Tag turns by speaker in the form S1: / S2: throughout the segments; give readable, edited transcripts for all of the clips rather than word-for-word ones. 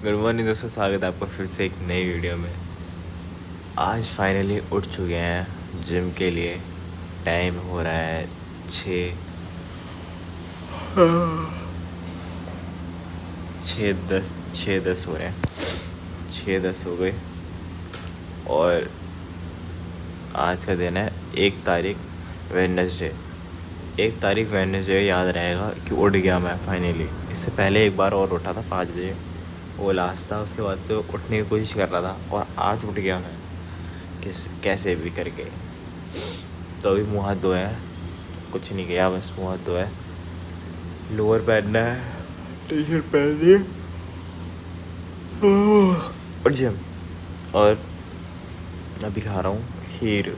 S1: Good morning दोस्तों, स्वागत है आपका फिर से एक नई वीडियो में। आज फाइनली उठ चुके हैं जिम के लिए। टाइम हो रहा है 6:10 हो रहे हैं। 6:10 हो गए और आज का दिन है 1 तारीख वेडनेसडे। 1 तारीख वेडनेसडे याद रहेगा कि उठ गया मैं फाइनली। इससे पहले एक बार और उठा था 5 बजे, वो लास्ट था। उसके बाद तो उठने की कोशिश कर रहा था और आज उठ गया मैं कैसे भी करके। तो अभी मुँह हाथ धोए हैं, कुछ नहीं किया, बस मुँह हाथ धोए, लोअर पहनना है, टी शर्ट पहननी है और जिम। और अभी खा रहा हूँ खीर।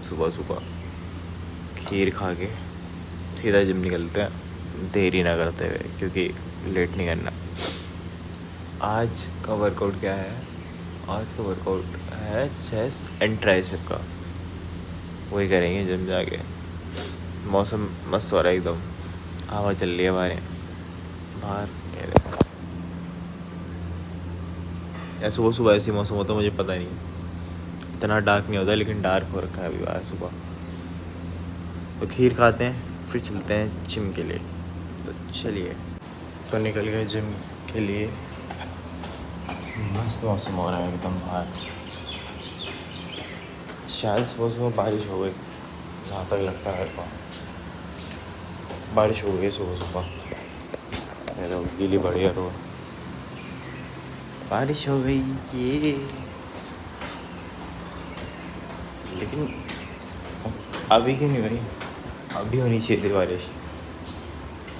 S1: सुबह सुबह खीर खा के सीधा जिम निकलते हैं, देरी ना करते हुए, क्योंकि लेट नहीं करना। आज का वर्कआउट क्या है? आज का वर्कआउट है चेस्ट एंड ट्राइसेप का। वही करेंगे जिम जाके। मौसम मस्त हो रहा है एकदम, हवा चल रही है हमारे बाहर। या सुबह सुबह ऐसी मौसम होता है, मुझे पता नहीं, इतना डार्क नहीं होता, लेकिन डार्क हो रखा है अभी बाहर सुबह। तो खीर खाते हैं, फिर चलते हैं जिम के लिए। तो चलिए, तो निकल गए जिम के लिए। मस्त मौसम हो रहा है एकदम बाहर। शायद सुबह सुबह बारिश हो गई, जहाँ तक लगता है। बारिश हो गई सुबह सुबह, तो गीली बढ़िया रोड, बारिश हो गई ये। लेकिन अभी की नहीं भाई, अभी होनी चाहिए थी बारिश।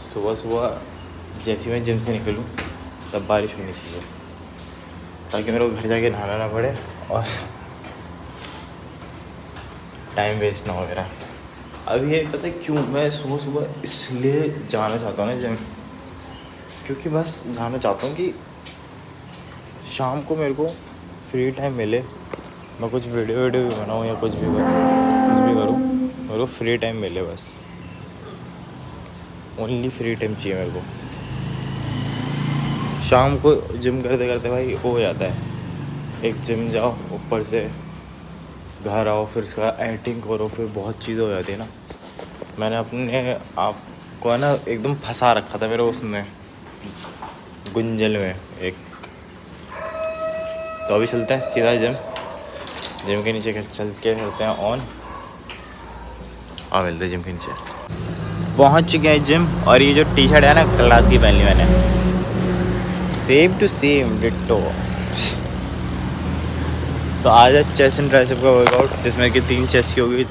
S1: सुबह सुबह जैसे मैं जिम से निकलूँ तब बारिश होनी चाहिए, ताकि मेरे को घर जाके नहाना ना पड़े और टाइम वेस्ट ना हो मेरा। अभी ये पता है क्यों मैं सुबह सुबह इसलिए जाना चाहता हूँ ना जिम, क्योंकि बस जाना चाहता हूँ कि शाम को मेरे को फ्री टाइम मिले, मैं कुछ वीडियो भी बनाऊँ या कुछ भी करूँ, मेरे को फ्री टाइम मिले। बस ओनली फ्री टाइम चाहिए मेरे को। शाम को जिम करते करते भाई वो हो जाता है, एक जिम जाओ, ऊपर से घर आओ, फिर उसका एडिटिंग करो, फिर बहुत चीज़ें हो जाती है ना। मैंने अपने आप को है ना एकदम फंसा रखा था मेरे उसमें, गुंजल में एक। तो अभी चलते हैं सीधा जिम के नीचे चल के करते हैं ऑन, और मिलते हैं जिम के नीचे। पहुंच चुके हैं जिम, और ये जो टी शर्ट है ना क्लास की पहन ली मैंने, सेम टू सेम डिट्टो। तो आज है चेस्ट एंड ट्राइसेप का वर्कआउट, जिसमें कि 3 चेस्ट की होगी,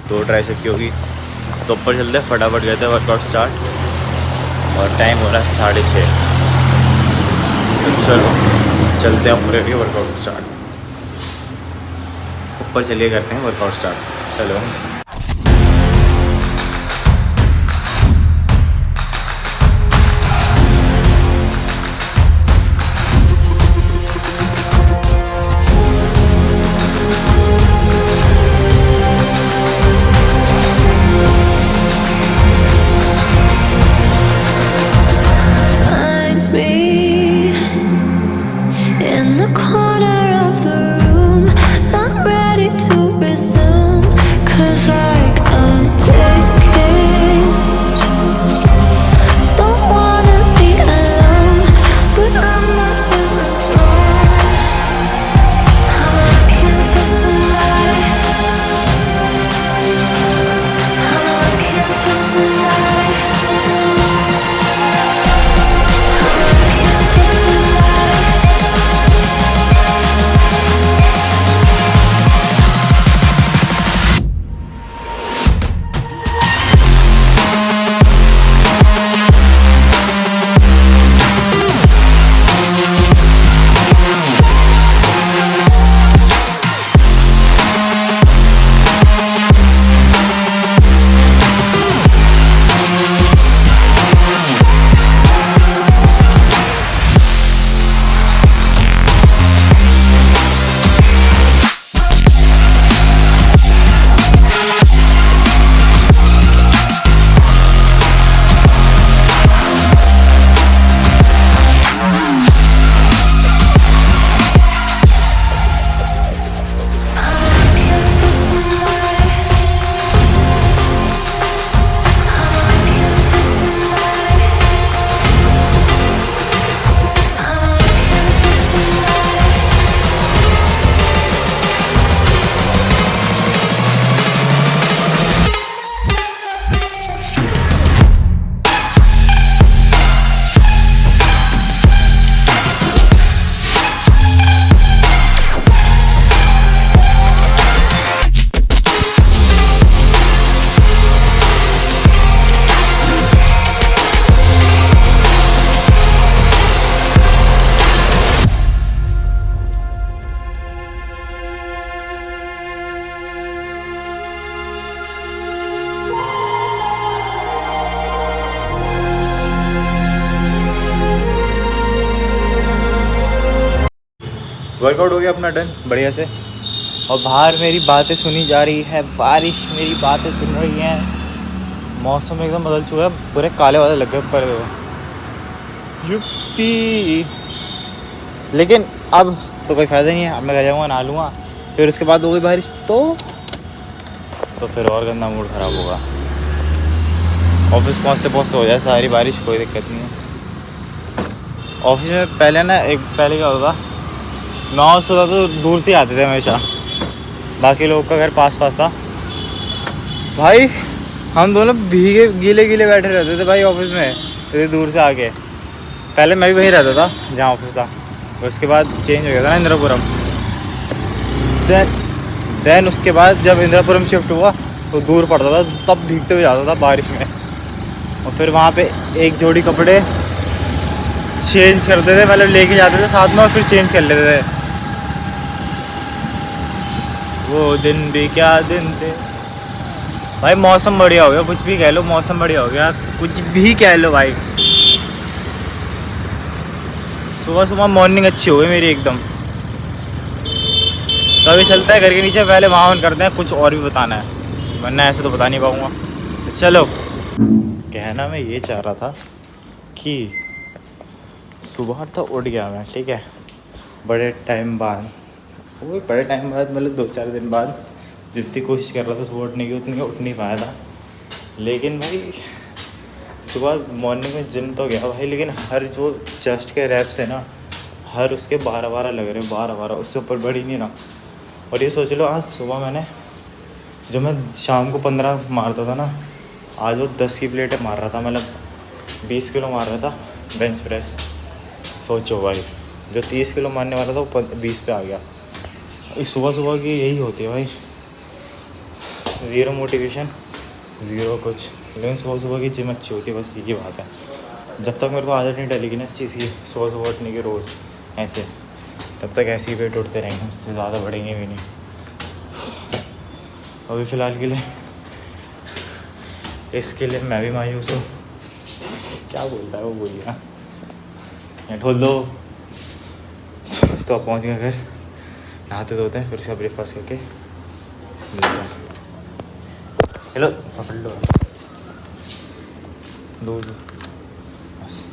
S1: 2 ट्राइसेप की होगी। तो ऊपर चलते हैं, फटाफट गए थे वर्कआउट स्टार्ट, और टाइम हो रहा है 6:30। तो चलो चलते हैं ऊपर करके वर्कआउट स्टार्ट। ऊपर चलिए करते हैं वर्कआउट स्टार्ट। चलो
S2: corner of the room, not ready to resume, 'cause
S1: workout हो गया अपना डन बढ़िया से। और बाहर मेरी बातें सुनी जा रही है, बारिश मेरी बातें सुन रही है, मौसम एकदम बदल चुका है, पूरे काले बादल लग गए ऊपर देखो। युप्पी। लेकिन अब तो कोई फ़ायदा नहीं है, अब मैं घर जाऊँगा नहा लूँगा, फिर उसके बाद हो गई बारिश तो फिर और गंदा मूड ख़राब होगा। ऑफिस पहुँचते पहुँचते हो जाए सारी बारिश, कोई दिक्कत नहीं है। ऑफिस में पहले क्या होगा, 9 सुबह तो दूर से आते थे हमेशा, बाकी लोग का घर पास था भाई। हम दोनों भीगे गीले गीले बैठे रहते थे भाई ऑफिस में, इतनी दूर से आके। पहले मैं भी वहीं रहता था जहाँ ऑफिस था, उसके बाद चेंज हो गया था ना इंदिरापुरम। देन उसके बाद जब इंदिरापुरम शिफ्ट हुआ तो दूर पड़ता था, तब भीगते हुए जाता था बारिश में। और फिर वहाँ पे एक जोड़ी कपड़े चेंज करते थे, मतलब लेके जाते थे साथ में और फिर चेंज कर लेते थे। वो दिन भी क्या दिन थे भाई। मौसम बढ़िया हो गया, कुछ भी कह लो, मौसम बढ़िया हो गया, कुछ भी कह लो भाई। सुबह सुबह मॉर्निंग अच्छी हो गई मेरी एकदम। तो अभी चलता है घर के नीचे, पहले वहाँ ऑन करते हैं, कुछ और भी बताना है, वरना ऐसे तो बता नहीं पाऊँगा। तो चलो, कहना मैं ये चाह रहा था कि सुबह तो उठ गया मैं, ठीक है, बड़े टाइम बाद, वो बड़े टाइम बाद मतलब 2-4 दिन बाद। जितनी कोशिश कर रहा था सुबह उठने की उतनी उठ नहीं पाया था। लेकिन भाई सुबह मॉर्निंग में जिम तो गया भाई, लेकिन हर जो चेस्ट के रैप्स है ना, हर उसके 12-12 लग रहे हैं, 12-12, उससे ऊपर बढ़ ही नहीं रहा। और ये सोच लो, आज सुबह मैंने, जो मैं शाम को 15 मारता था ना, आज वो 10 की प्लेटें मार रहा था, मतलब 20 किलो मार रहा था बेंच प्रेस। सोचो भाई, जो 30 किलो मारने वाला था वो 20 पे आ गया। इस सुबह सुबह की यही होती है भाई, ज़ीरो मोटिवेशन, ज़ीरो कुछ। लेकिन सुबह सुबह की जिम अच्छी होती है, बस यही बात है। जब तक मेरे को आदत नहीं डलेगी ना इस चीज़ की, सुबह सुबह उठने की रोज़ ऐसे, तब तक ऐसे ही वेट उठते रहेंगे, उससे ज़्यादा बढ़ेंगे भी नहीं। अभी फ़िलहाल के लिए इसके लिए मैं भी मायूस हूँ। क्या बोलता है वो, बोलिए ना, ढोल दो। तो अब पहुँच गए घर, नहाते धोते हैं, फिर उसका ब्रेकफास्ट करके मिलते हैं। हेलो, पकड़ लो दो बस।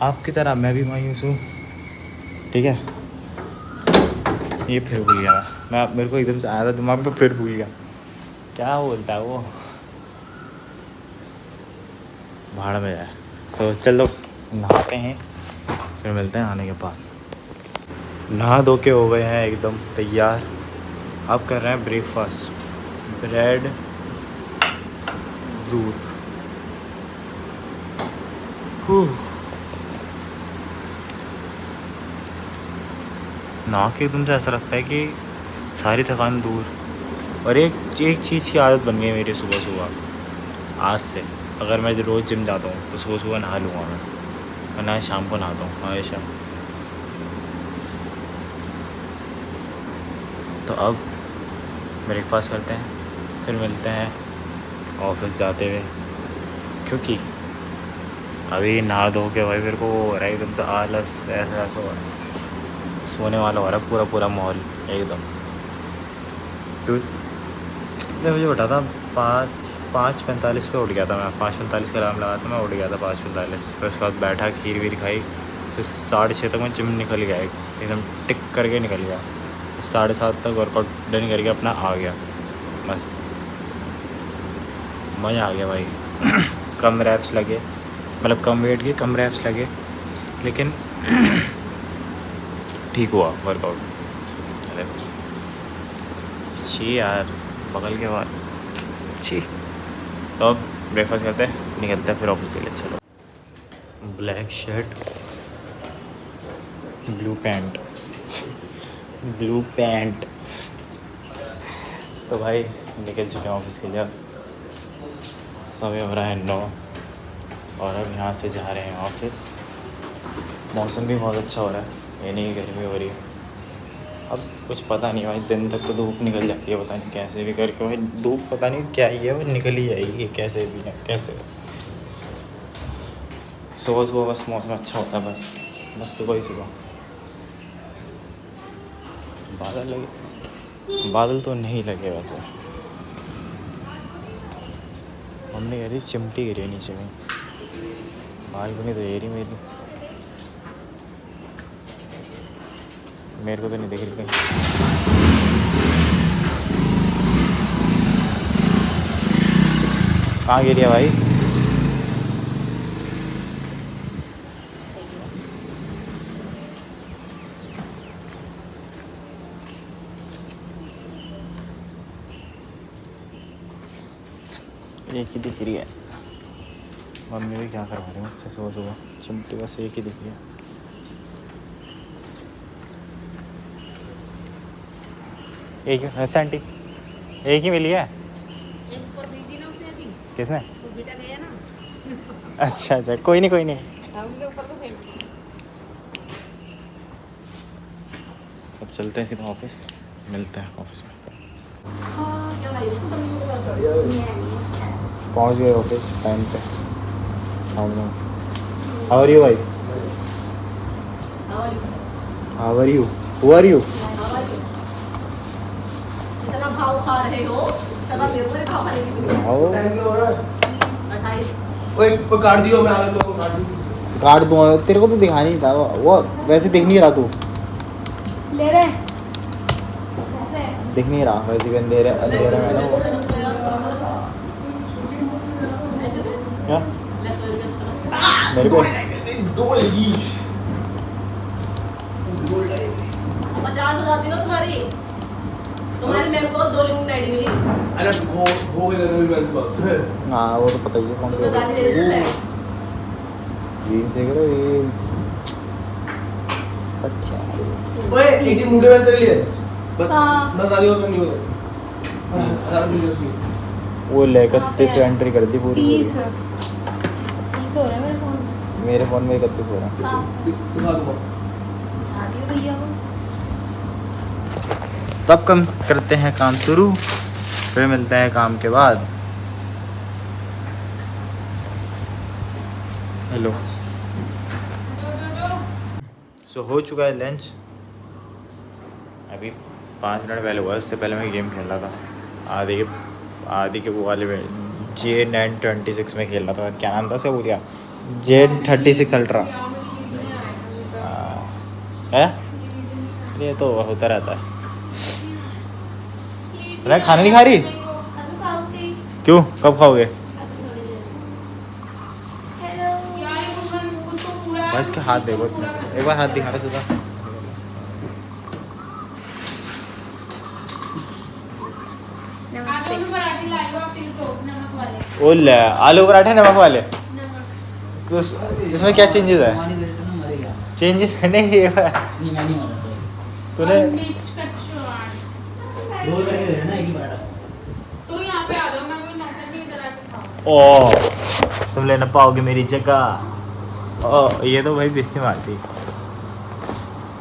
S1: आपकी तरह मैं भी मायूस हूँ, ठीक है। ये फिर भूल गया मैं, मेरे को एकदम से आया था दिमाग में, फिर भूल गया। क्या बोलता है वो, भाड़ में जाए। तो चलो नहाते हैं, फिर मिलते हैं आने के बाद। नहा धो के हो गए हैं एकदम तैयार। अब कर रहे हैं ब्रेकफास्ट, ब्रेड दूध। नहा के एकदम से ऐसा लगता है कि सारी थकान दूर। और एक चीज़ की आदत बन गई मेरी सुबह सुबह आज से। अगर मैं रोज़ जिम जाता हूँ तो सुबह सुबह नहा लूँगा मैं, और ना शाम को नहाता हूँ हमेशा। तो अब ब्रेकफास्ट करते हैं, फिर मिलते हैं ऑफिस जाते हुए, क्योंकि अभी नहा धो के भाई मेरे को हो रहा है एकदम से आलस, ऐसा हो रहा है, सोने वाला हो रहा है पूरा माहौल एकदम। कितने बजे उठा था, 5:45 पे उठ गया था मैं, 5:45 का अलार्म लगा था, मैं उठ गया था 5:45। फिर उसके बाद बैठा, खीर वीर खाई, फिर 6:30 तक मैं जिम निकल गया, एकदम टिक करके निकल गया। 7:30 तक वर्कआउट डन करके अपना आ गया, मस्त मज़ा आ गया भाई। कम रैप्स लगे, मतलब कम वेट के कम रैप्स लगे, लेकिन ठीक हुआ वर्कआउट। अरे छी यार, बगल के बाद छी। तो अब ब्रेकफास्ट करते हैं, निकलते हैं फिर ऑफिस के लिए। चलो, ब्लैक शर्ट, ब्लू पैंट। तो भाई निकल चुके हैं ऑफिस के लिए। समय हो रहा है 9, और अब यहाँ से जा रहे हैं ऑफिस। मौसम भी बहुत अच्छा हो रहा है, ये नहीं गर्मी हो रही है। अब कुछ पता नहीं भाई, दिन तक तो धूप निकल जाती है, पता नहीं कैसे भी करके भाई, धूप पता नहीं क्या ही है, वो निकल ही जाएगी कैसे भी है, कैसे। सुबह सुबह बस मौसम अच्छा होता है, बस सुबह ही सुबह। बादल लगे, बादल तो नहीं लगे वैसे। मम्मी कह रही चिमटी गिरी है नीचे में, बालकनी तो ये रही मेरे को तो नहीं दिख रही कहीं। कहाँ गिरी है भाई? एक ही दिख रही है। मम्मी भी क्या करवा रही है मुझसे सुबह सुबह, चिमटी बस एक ही दिख रही है। एक ही ऐसा आंटी, एक ही मिली है।
S2: एक ऊपर भेजी ना उसने अभी,
S1: किसने?
S2: तो बेटा गया ना।
S1: अच्छा अच्छा, कोई नहीं कोई नहीं।
S2: हमने ऊपर तो फेंक दी।
S1: अब चलते हैं सीधा ऑफिस, मिलते हैं ऑफिस में। पहुंच गए ऑफिस टाइम पे। हाउ आर यू भाई? How are you? Who are you?
S2: इतना भाव खा रहे हो, इतना देर से खा रहे हो।
S1: आओ
S3: टाइम हो रहा है।
S2: 28
S3: ओए वो काट दियो, मैं आगे तो काट दूँ।
S1: काट दूंगा, तेरे को तो दिखा नहीं था वो वैसे दिख नहीं रहा, तू
S2: ले रहे
S1: दिख नहीं रहा वैसे भी। अंधेरा अंधेरा में ना वो क्या मेरे को
S3: दो लगी। दो लगी।
S2: 50 हो जाती ना तुम्हारी मेरे को 2 लिंक आईडी मिली।
S3: अरे वो इधर भी मेरे पास।
S1: हाँ वो तो पता ही है कौन
S2: उसमें गाली दे देते हैं।
S1: रील्स देख रहे हो? रील्स अच्छा
S3: ओए एक दिन मुंडे में तेरे लिए बस
S2: हाँ।
S3: बस आगे और नहीं होगा। 1000 वीडियोस की
S1: वो ले 31 पे एंट्री कर दी पूरी
S2: 30
S1: पूरी।
S2: 30 हो रहे हैं मेरे फोन में।
S1: मेरे फ़ोन में 31 हो रहा है।
S2: हाँ
S3: दिखा दूंगा।
S2: आदियो भैया को
S1: तब कम करते हैं काम शुरू, फिर मिलते हैं काम के बाद। हेलो। सो हो चुका है लंच, अभी 5 मिनट पहले हुआ। उससे पहले मैं गेम खेल रहा था आदि के वो वाले में J926 में खेल रहा था। क्या नाम था उसका? भूल गया। J36 अल्ट्रा है। ये तो होता रहता है। अरे खाना नहीं खा रही क्यों? कब खाओगे? भाई इसके हाथ देखो, एक बार हाथ दिखा रहे सुधा। ओ ले आलू पराठे नमक वाले। इसमें क्या चेंजेस है? चेंजेस नहीं ये तूने
S2: तो यहाँ पे आ जाओ, मैं भी नौकर के इधर आके खाऊं।
S1: ओ तुम ले ना पाओगे मेरी जगह। ओ ये तो भाई बेइज्जती मारती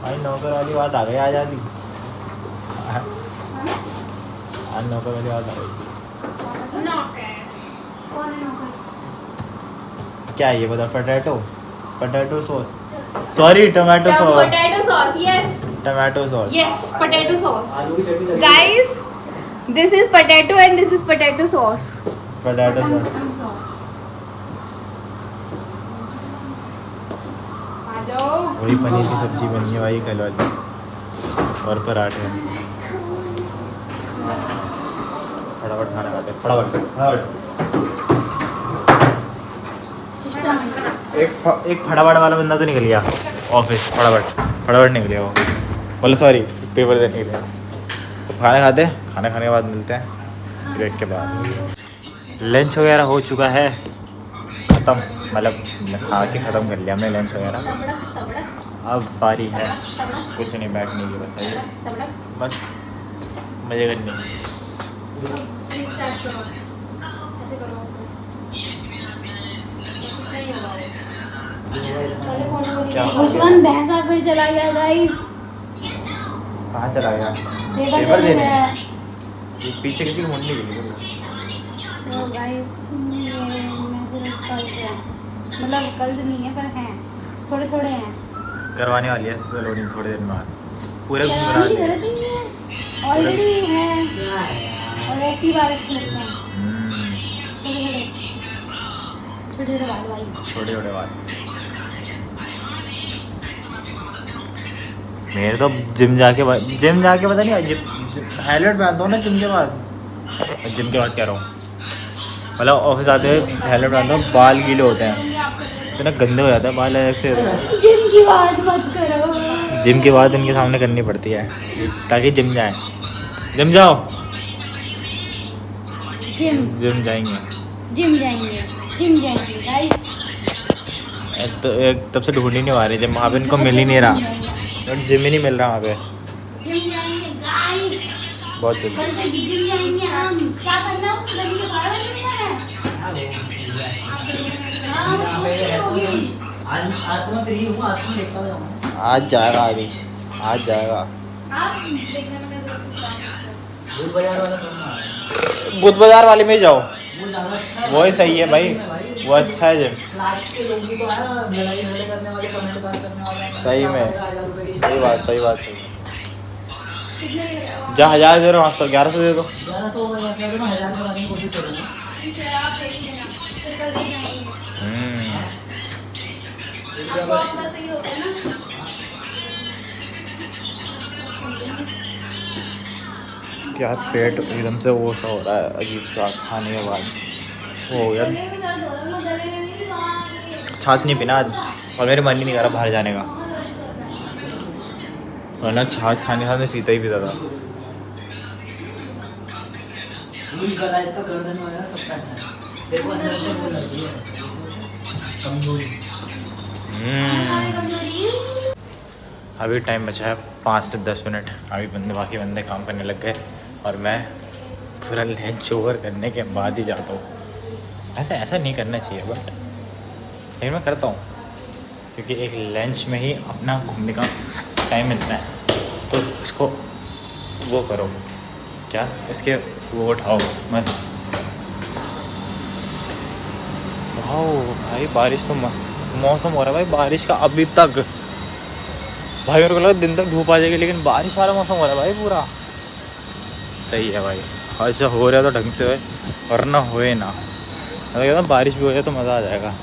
S1: भाई। नौकर वाली बात आ गई, आ जाती नौकर वाली बात आ गई। क्या ये बता? Potato sauce, sorry tomato sauce.
S4: Potato sauce, yes.
S1: Tomato sauce.
S4: Yes, potato sauce. Guys, this is potato and this is potato sauce.
S1: Potato sauce.
S2: आ जाओ।
S1: वही पनीर की सब्जी बनी है भाई कल वाली, और पराठे। फटाफट खाना खाते हैं, फटाफट। एक फटाफट वाला बंदा तो निकल गया ऑफिस, फटाफट निकल गया वो, बोले सॉरी पेपर देने के लिए। तो खाना खाते हैं, खाना खाने के बाद मिलते हैं ब्रेक के बाद। लंच वगैरह हो चुका है ख़त्म, मतलब खा के ख़त्म कर लिया हमने लंच वगैरह। अब बारी है कुछ नहीं बैठने की, बस आइए बस मज़े करने की। क्या
S2: दुश्मन भैंसा फिर चला गया गाइस,
S1: कहाँ चला गया?
S2: पेपर देने गया।
S1: ये पीछे किसी की मुंडी गिरी है।
S2: तो गाइस ये मेरे कल से मतलब कल तो नहीं है पर हैं, थोड़े थोड़े हैं।
S1: करवाने वाली है सलोनी थोड़ी देर बाद। पूरे घुमरा
S4: कराने की
S1: दे।
S4: जरूरत ही नहीं है, ऑलरेडी है। और ऐसी बार अच्छे लगते हैं, छोटे छोटे बाल भाई।
S1: छोटे छोटे बाल। मेरे तो जिम जाके पता नहीं हेलमेट पहनता हूँ ना जिम के बाद कह रहा हूँ, मतलब ऑफिस आते हुए हेलमेट पहनता हूँ, बाल गीले होते हैं, इतना गंदे हो जाते हैं बाल अलग से।
S4: जिम की बात मत करो।
S1: जिम की बात इनके सामने करनी पड़ती है ताकि जिम जाए। जिम जाओ। जिम जाएंगे
S4: गाइस।
S1: एक तब से ढूंढ ही नहीं आ रही जिम, वहाँ पे इनको मिल ही नहीं रहा, जिम ही नहीं मिल रहा वहाँ पे।
S4: जिम जाएंगे गाइस,
S1: बहुत जल्दी।
S4: कल से जिम जाएंगे हम। क्या करना है, उस गली के बाहर वाले में जाना है। हाँ, वो छोटी होगी।
S5: आज तो मैं फ्री हूँ, आज तो मैं देखता हूँ।
S1: आज जाएगा आज जाएगा।
S4: आप देखने में
S5: भूल बाजार वाला सुनना,
S1: बुध बाजार वाले में ही जाओ,
S5: वो ज़्यादा अच्छा है।
S1: वो ही सही है भाई, वो अच्छा है जिम।
S5: क्लास के लोग भी तो आया, लड़ाई झगड़े करने वाले, कमेंट पास करने वाले।
S1: सही में।
S5: 1000 रुपए की
S1: सही बात सही
S4: कितने ले रहे हो?
S1: जा 1000 दे रहा हूँ, 1100 दे दो।
S5: 1100 होगा या फिर मैं 1000 में करने की कोशिश करूँगा।
S4: ठीक है, आप देख लेना, फिर कल से जाएंगे। आपको आपका सही होता है ना।
S1: क्या पेट एकदम से वो सा हो रहा है अजीब सा खाने के बाद, वो हो गया।
S4: गले में दर्द हो रहा है, मैं गले में नहीं, वहाँ से-
S1: छाछ नहीं पीना आज, और मेरे मन ही नहीं कर रहा बाहर जाने का,
S4: वहाँ दर्द कर रहा है।
S1: वरना छाछ खाने के साथ मैं पीता ही पीता था।
S5: फूल गला इसका, गर्दन वगैरह सब काटना है। देखो अंदर से वो लग रही है कमजोरी।
S4: कमजोरी।
S1: अभी टाइम बचा है 5 से 10 मिनट, अभी बाकी बंदे काम करने लग गए और मैं पूरा लंच ओवर करने के बाद ही जाता हूँ। ऐसा नहीं करना चाहिए बट लेकिन मैं करता हूँ, क्योंकि एक लंच में ही अपना घूमने का टाइम मिलता है, तो इसको वो करो, क्या इसके वो उठाओ मस्त। वाह भाई बारिश तो मस्त मौसम हो रहा है भाई, बारिश का अभी तक भाई मेरे को लगा दिन तक धूप आ जाएगी, लेकिन बारिश वाला मौसम हो रहा है भाई पूरा। सही है भाई, अच्छा हो रहा है तो ढंग से होए, वरना होए ना। मैं कहता हूँ बारिश भी हो जाए तो मज़ा आ जाएगा।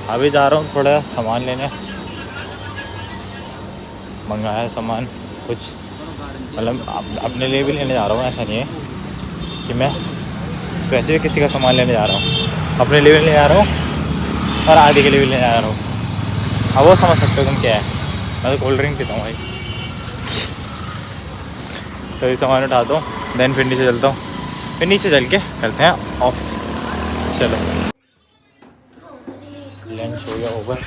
S1: अभी जा रहा हूँ थोड़ा सामान लेने, मंगाया है सामान कुछ, मतलब अपने लिए भी लेने जा रहा हूँ। ऐसा नहीं है कि मैं स्पेसिफिक किसी का सामान लेने जा रहा हूँ, अपने लिए भी लेने जा रहा हूँ और आदि के लिए भी लेने जा रहा हूँ। अब वो समझ सकते हो तुम क्या है, मैं तो कोल्ड ड्रिंक पीता हूँ भाई। तो ये सामान उठाता हूँ, देन फिर नीचे चलता हूँ, फिर नीचे चल के करते हैं ऑफ। चलो लंच हो गया ओवर,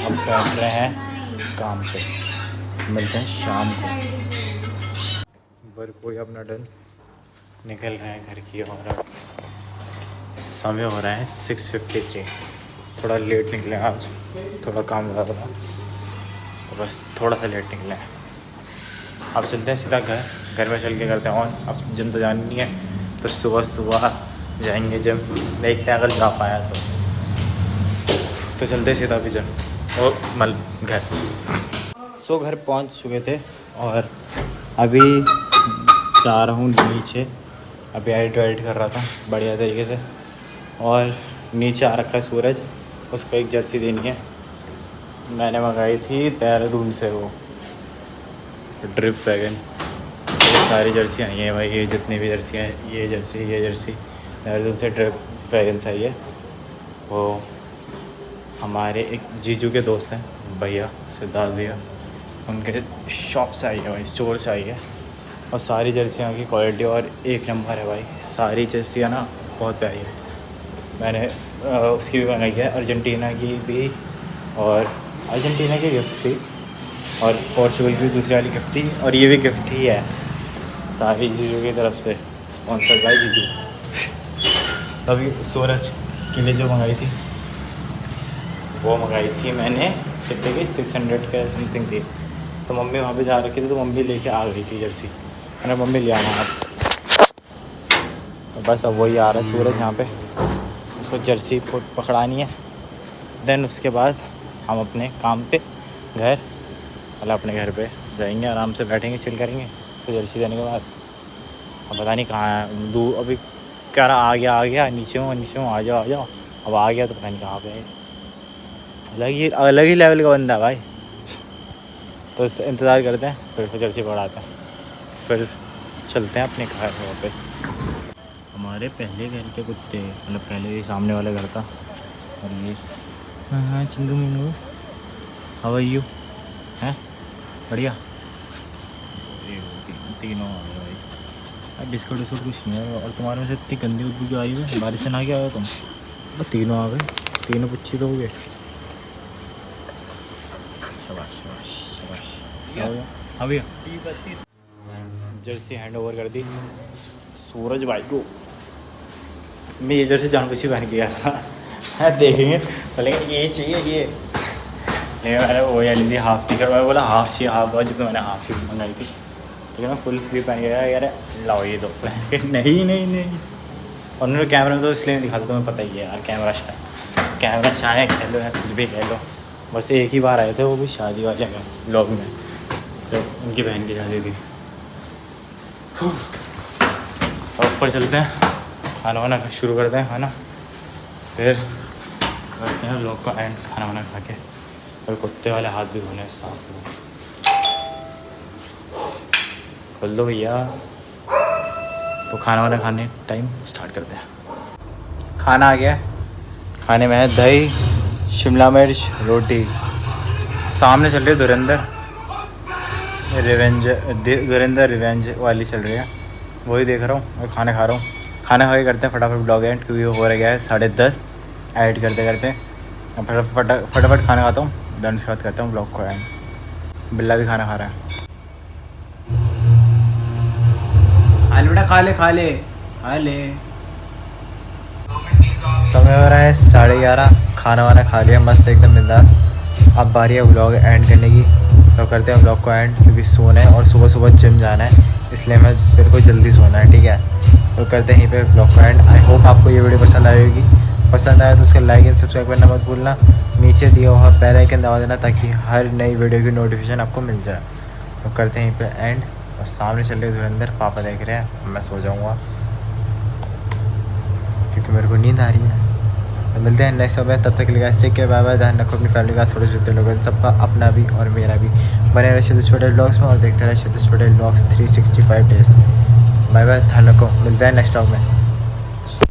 S1: अब बैठ रहे हैं काम पे, मिलते हैं शाम को। वर्क हो गया अपना डन, निकल रहे हैं घर की और अब समय हो रहा है 6:53। थोड़ा लेट निकले आज, थोड़ा काम ज़्यादा था तो बस थोड़ा सा लेट निकले हैं। अब चलते हैं सीधा घर में चल के करते हैं ऑन। अब जिम तो जानी नहीं है तो सुबह जाएंगे जिम, देखते हैं अगर जा पाया तो चलते सीधा भी जिम और घर। सो घर पहुंच चुके थे और अभी जा रहा हूँ नीचे। अभी एडिट कर रहा था बढ़िया तरीके से, और नीचे आ रखा है सूरज, उसको एक जर्सी देनी है। मैंने मंगाई थी देहरादून से, वो ड्रिप वैगन से सारी जर्सी आई हैं भाई, ये जितनी भी जर्सी हैं, ये जर्सी देहरादून से ड्रिप वैगन से आई है। वो हमारे एक जीजू के दोस्त हैं भैया, सिद्धार्थ भैया, उनके शॉप से आई है भाई, स्टोर से आई है। और सारी जर्सियाँ की क्वालिटी और एक नंबर है भाई, सारी जर्सियाँ ना बहुत प्यारी है। मैंने उसकी भी मंगाई है, अर्जेंटीना की भी, और अर्जेंटीना की गिफ्ट थी और पोर्चुगल की दूसरी वाली गिफ्ट थी, और ये भी गिफ्ट ही है सारी जीजू की तरफ से, स्पॉन्सर्ड बाय जीजू। तभी सूरज के लिए जो मंगाई थी वो मंगाई थी मैंने, कितने की 600 का समथिंग थी। तो मम्मी वहाँ पे जा रखी थी तो मम्मी लेके आ गई थी जर्सी, मैंने मम्मी ले आना आप। तो बस अब वही आ रहा है सूरज यहाँ पे, उसको जर्सी पकड़ानी है, देन उसके बाद हम अपने काम पे घर मतलब अपने घर पे जाएंगे, आराम से बैठेंगे, चिल करेंगे। तो जर्सी देने के बाद अब पता नहीं कहाँ है दूर, अभी कह रहा आ गया नीचे हूँ आ जाओ। अब आ गया तो पता नहीं कहाँ पे है। अलग ही लेवल का बंदा है भाई। तो इंतज़ार करते हैं, फिर जर्सी पढ़ाते हैं, फिर चलते हैं अपने घर वापस। हमारे पहले घर के कुत्ते, मतलब पहले ही सामने वाला घर था। और ये हाँ चिंगू मिंगू, हाउ आर यू, हैं बढ़िया। तीनों आ गए भाई। बिस्कुट विस्कुट कुछ नहीं है। और तुम्हारे में से इतनी गंदी उद्बू क्यों आई है? बारिश से ना क्या आया तुम? तीनों आ गए, तीनों पुच्छी तो हो गए। क्या हो गया? हाँ भैया जर्सी हैंड ओवर कर दी सूरज भाई को। मैं ये जर्सी जानबूझ के पहन के गया था देखेंगे बोले ये चाहिए ये, नहीं मैंने वो ली थी हाफ टी शर्ट। मैं बोला हाफ चाहिए, हाफ बहुत, जब तो मैंने हाफ टी शर्ट मंगाई थी। लेकिन मैं फुल स्लीव पहन के गया यार, लाओ ये दो नहीं। और उन्होंने कैमरा में तो इसलिए नहीं दिखाता, तुम्हें पता ही है यार कैमरा चाहे कह लो या कुछ भी कह लो। बस एक ही बार आए थे, वो भी शादी वाले में ब्लॉग में, जब उनकी बहन की शादी थी। और ऊपर चलते हैं, खाना वाना शुरू करते हैं, खाना फिर करते हैं लोग का एंड खाना वाना खा के। और कुत्ते वाले हाथ भी धोने साफ खोल दो भैया। तो खाना वाना खाने टाइम स्टार्ट करते हैं। खाना आ गया, खाने में है दही, शिमला मिर्च, रोटी। सामने चल रही है धुरंधर रिवेंज वाली चल रही है, वही देख रहा हूँ और खाना खा रहा हूँ। खाना खा के करते हैं फटाफट ब्लॉग एंड, क्योंकि हो रहा है 10:30 एडिट करते फटाफट खाना खाता हूँ, देन उसके बाद करता हूँ ब्लॉग को एंड। बिल्ला भी खाना खा रहा है। बेटा खा ले। समय हो रहा है 11:30, खाना वाना खा लिया मस्त एकदम बिंदास। अब बारी है व्लॉग एंड करने की, तो करते हैं व्लॉग को एंड, क्योंकि सोना है और सुबह जिम जाना है, इसलिए मेरे को जल्दी सोना है, ठीक है। तो करते हैं यहीं पे व्लॉग को एंड। आई होप आपको ये वीडियो पसंद आएगी। पसंद आया तो उसका लाइक एंड सब्सक्राइब करना मत भूलना। नीचे दिया हुआ बेल आइकन दबा देना, ताकि हर नई वीडियो की नोटिफिकेशन आपको मिल जाए। तो करते हैं यहीं पे एंड। और सामने चल रहे धुरंधर, पापा देख रहे हैं, मैं सो जाऊँगा क्योंकि मेरे को नींद आ रही है। तो मिलते हैं नेक्स्ट में, तब तक के लिए टेक केयर, बाय बाय। ध्यान रखो अपनी फैमिली का, छोटे छोटे लोगों सबका, अपना भी और मेरा भी। बने रहे क्षितिज पटेल ब्लॉग्स में और देखते रहे Kshitij Patel blogs 365 days. Bye bye, ध्यान रखो, मिलते हैं नेक्स्ट व्लॉग में।